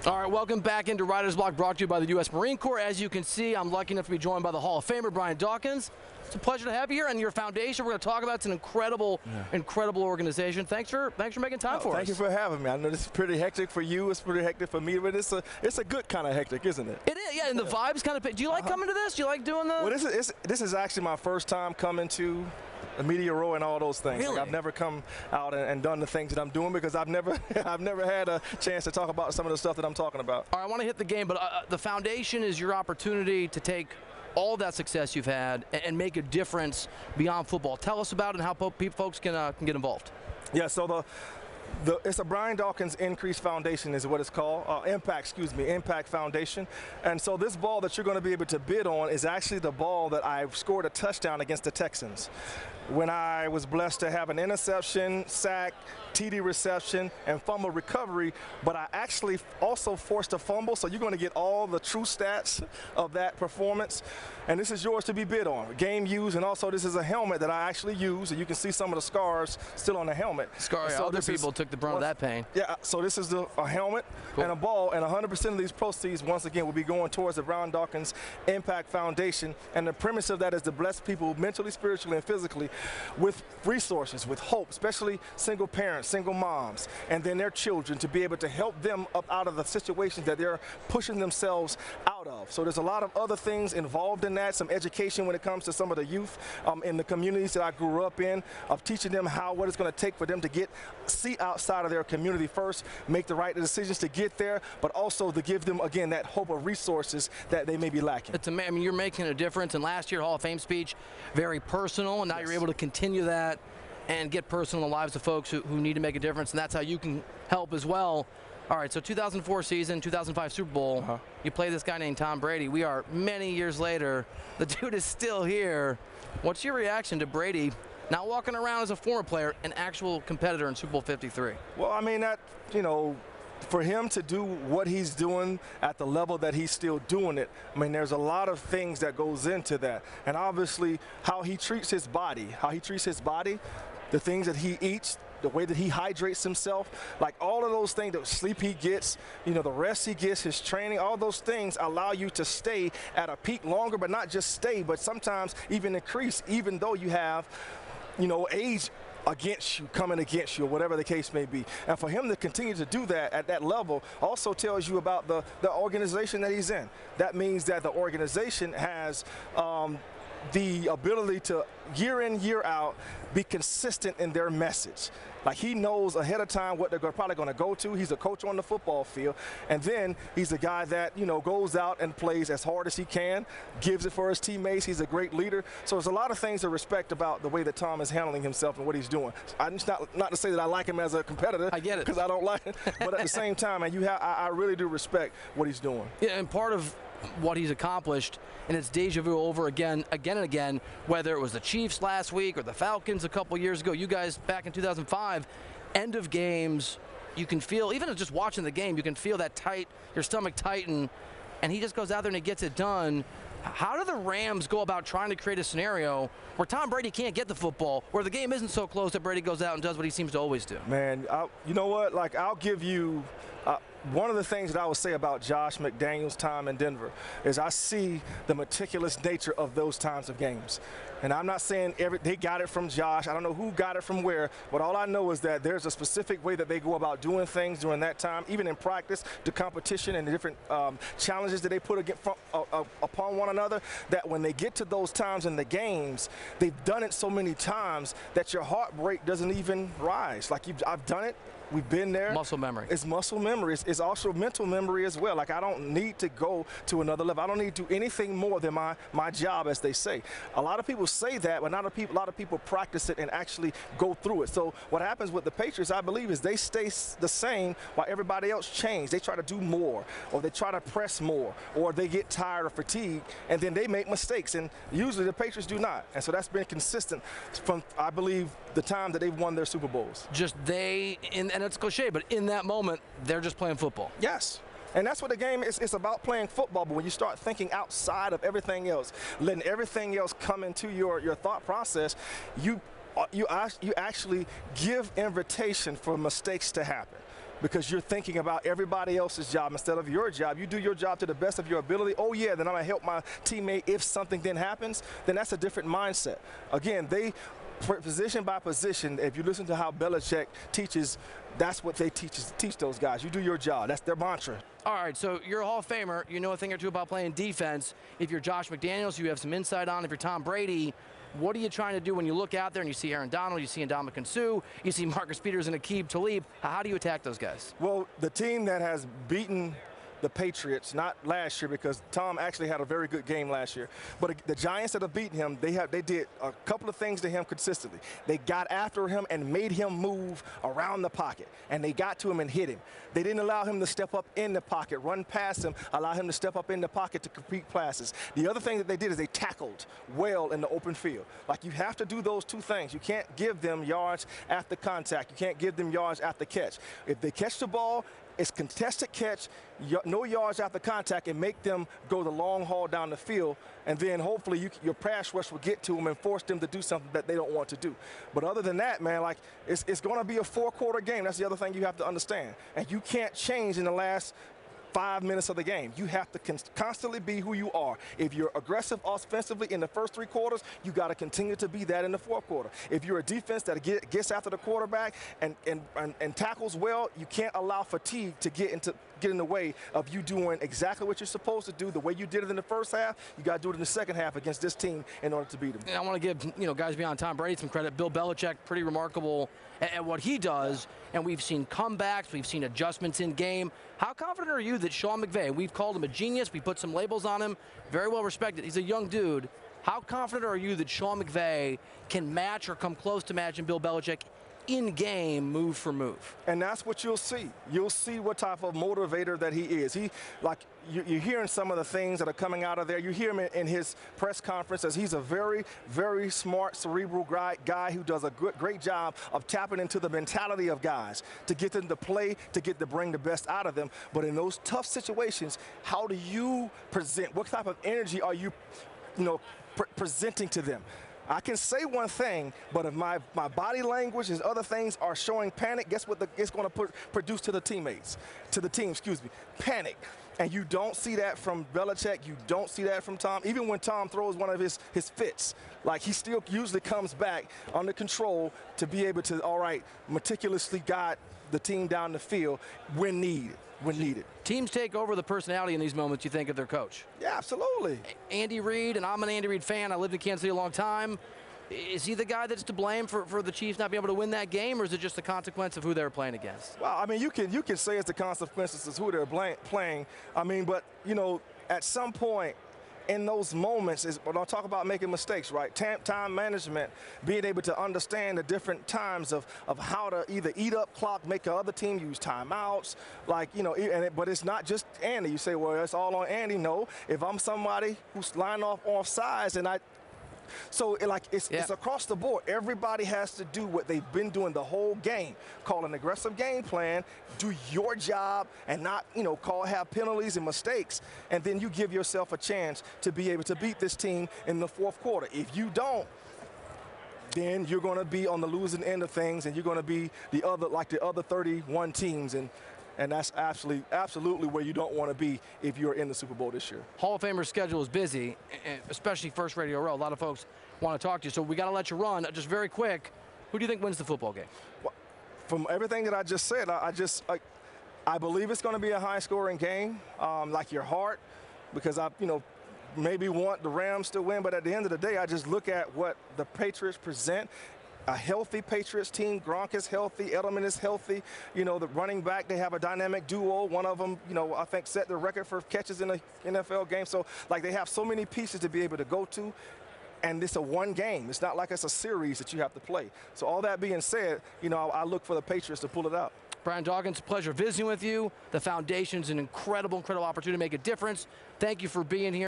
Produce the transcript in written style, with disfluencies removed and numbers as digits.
All right, welcome back into Writer's Block, brought to you by the U.S. Marine Corps. As you can see, I'm lucky enough to be joined by the Hall of Famer, Brian Dawkins. It's a pleasure to have you here, and your foundation we're going to talk about. It's an incredible organization. Thanks for making time for us. Thank you for having me. I know this is pretty hectic for you. It's pretty hectic for me, but it's a good kind of hectic, isn't it? It is, yeah, and the vibe's kind of. Do you like coming to this? Do you like doing the? Well, this is actually my first time coming to the media row and all those things. Really? Like, I've never come out and done the things that I'm doing because I've never had a chance to talk about some of the stuff that I'm talking about. All right, I want to hit the game, but the foundation is your opportunity to take all that success you've had and make a difference beyond football. Tell us about it and how folks can get involved. Yeah, so it's a Brian Dawkins Foundation is what it's called, Impact Foundation. And so this ball that you're going to be able to bid on is actually the ball that I scored a touchdown against the Texans, when I was blessed to have an interception, sack, TD reception, and fumble recovery, but I actually also forced a fumble, so you're going to get all the true stats of that performance. And this is yours to be bid on, game used, and also this is a helmet that I actually use, and you can see some of the scars still on the helmet. So other people took the brunt of that pain. Yeah, so this is a helmet and a ball, and 100% of these proceeds, once again, will be going towards the Brian Dawkins Impact Foundation, and the premise of that is to bless people mentally, spiritually, and physically with resources, with hope, especially single parents, single moms, and then their children, to be able to help them up out of the situations that they're pushing themselves out of. So there's a lot of other things involved in that, some education when it comes to some of the youth in the communities that I grew up in, of teaching them what it's going to take for them to see outside of their community first, make the right decisions to get there, but also to give them, again, that hope of resources that they may be lacking. I mean, you're making a difference, and last year Hall of Fame speech, very personal, and now you're able to continue that and get personal in the lives of folks who need to make a difference, and that's how you can help as well. All right, so 2004 season, 2005 Super Bowl, you play this guy named Tom Brady. We are many years later. The dude is still here. What's your reaction to Brady not walking around as a former player, an actual competitor in Super Bowl 53? Well, I mean, for him to do what he's doing at the level that he's still doing it, I mean, there's a lot of things that goes into that. And obviously, how he treats his body, the things that he eats, the way that he hydrates himself, like all of those things, the sleep he gets, the rest he gets, his training, all those things allow you to stay at a peak longer, but not just stay, but sometimes even increase, even though you have, age coming against you, or whatever the case may be. And for him to continue to do that at that level also tells you about the organization that he's in. That means that the organization has the ability to, year in, year out, be consistent in their message. Like, he knows ahead of time what they're probably going to go to. He's a coach on the football field. And then he's a guy that, goes out and plays as hard as he can, gives it for his teammates. He's a great leader. So there's a lot of things to respect about the way that Tom is handling himself and what he's doing. I'm just not to say that I like him as a competitor. I get it. Because I don't like him. But at the same time, I really do respect what he's doing. Yeah, and part of what he's accomplished, and it's deja vu over again and again, whether it was the Chiefs last week or the Falcons a couple years ago. You guys back in 2005, end of games, you can feel, even just watching the game, you can feel that your stomach tighten, and he just goes out there and he gets it done. How do the Rams go about trying to create a scenario where Tom Brady can't get the football, where the game isn't so close that Brady goes out and does what he seems to always do? Man, you know what? Like, I'll give you one of the things that I would say about Josh McDaniels' time in Denver is I see the meticulous nature of those times of games. And I'm not saying they got it from Josh. I don't know who got it from where, but all I know is that there's a specific way that they go about doing things during that time, even in practice, the competition and the different challenges that they put upon one another, that when they get to those times in the games, they've done it so many times that your heart rate doesn't even rise. Like, I've done it. We've been there. Muscle memory. It's muscle memory. It's also mental memory as well. Like, I don't need to go to another level. I don't need to do anything more than my job, as they say. A lot of people say that, but not a lot of people practice it and actually go through it. So what happens with the Patriots, I believe, is they stay the same while everybody else changes. They try to do more, or they try to press more, or they get tired or fatigued, and then they make mistakes. And usually the Patriots do not. And so that's been consistent from, I believe, the time that they've won their Super Bowls. And it's cliche, but in that moment, they're just playing football. Yes. And that's what the game is. It's about playing football. But when you start thinking outside of everything else, letting everything else come into your thought process, you actually give invitation for mistakes to happen. because you're thinking about everybody else's job instead of your job. You do your job to the best of your ability. Oh yeah, then I'm gonna help my teammate if something then happens. Then that's a different mindset. Again, they position by position, if you listen to how Belichick teaches, that's what they teach those guys. You do your job. That's their mantra. All right, so you're a Hall of Famer. You know a thing or two about playing defense. If you're Josh McDaniels, you have some insight on. If you're Tom Brady, what are you trying to do when you look out there and you see Aaron Donald, you see Ndamukong Suh, you see Marcus Peters and Aqib Talib? How do you attack those guys? Well, the team that has beaten the Patriots, not last year because Tom actually had a very good game last year, but the Giants that have beaten him, they did a couple of things to him consistently. They got after him and made him move around the pocket, and they got to him and hit him. They didn't allow him to step up in the pocket, run past him, allow him to step up in the pocket to complete passes. The other thing that they did is they tackled well in the open field. Like, you have to do those two things. You can't give them yards after contact. You can't give them yards after catch. If they catch the ball, it's contested catch, no yards after contact, and make them go the long haul down the field, and then hopefully your pass rush will get to them and force them to do something that they don't want to do. But other than that, man, like, it's going to be a four-quarter game. That's the other thing you have to understand. And you can't change in the last 5 minutes of the game. You have to constantly be who you are. If you're aggressive offensively in the first 3 quarters, you got to continue to be that in the fourth quarter. If you're a defense that gets after the quarterback and tackles well, you can't allow fatigue to get in the way of you doing exactly what you're supposed to do. The way you did it in the first half, you got to do it in the second half against this team in order to beat them. And I want to give guys beyond Tom Brady some credit. Bill Belichick, pretty remarkable at what he does, and we've seen comebacks, we've seen adjustments in game. How confident are you that Sean McVay, we've called him a genius, we put some labels on him, very well respected, he's a young dude. How confident are you that Sean McVay can match or come close to matching Bill Belichick in game, move for move? And that's what you'll see. You'll see what type of motivator that he is. You're hearing some of the things that are coming out of there. You hear him in his press conference as he's a very, very smart, cerebral guy who does a great job of tapping into the mentality of guys to get them to play, to bring the best out of them. But in those tough situations, how do you present? What type of energy are you, presenting to them? I can say one thing, but if my body language and other things are showing panic, guess what it's going to produce to the team, panic. And you don't see that from Belichick. You don't see that from Tom. Even when Tom throws one of his fits, like, he still usually comes back under control to be able to, all right, meticulously guide the team down the field when needed. Teams take over the personality in these moments, you think, of their coach. Yeah, absolutely. Andy Reid, and I'm an Andy Reid fan. I lived in Kansas City a long time. Is he the guy that's to blame for the Chiefs not being able to win that game, or is it just the consequence of who they were playing against? Well, I mean, you can say it's the consequences of who they're playing. I mean, but, at some point, in those moments, when I talk about making mistakes, right? Time management, being able to understand the different times of how to either eat up clock, make the other team use timeouts, but it's not just Andy. You say, well, it's all on Andy. No, if I'm somebody who's lined off sides and it's across the board. Everybody has to do what they've been doing the whole game. Call an aggressive game plan, do your job, and not, have penalties and mistakes. And then you give yourself a chance to be able to beat this team in the fourth quarter. If you don't, then you're going to be on the losing end of things, and you're going to be the other 31 teams. And that's absolutely where you don't want to be if you're in the Super Bowl this year. Hall of Famer's schedule is busy, especially First Radio Row. A lot of folks want to talk to you, so we got to let you run. Just very quick, who do you think wins the football game? Well, from everything that I just said, I believe it's going to be a high-scoring game, like your heart, because maybe want the Rams to win, but at the end of the day, I just look at what the Patriots present. A healthy Patriots team. Gronk is healthy. Edelman is healthy. The running back, they have a dynamic duo. One of them, I think set the record for catches in the NFL game. So, they have so many pieces to be able to go to. And it's a one game. It's not like it's a series that you have to play. So all that being said, I look for the Patriots to pull it out. Brian Dawkins, pleasure visiting with you. The foundation's an incredible opportunity to make a difference. Thank you for being here.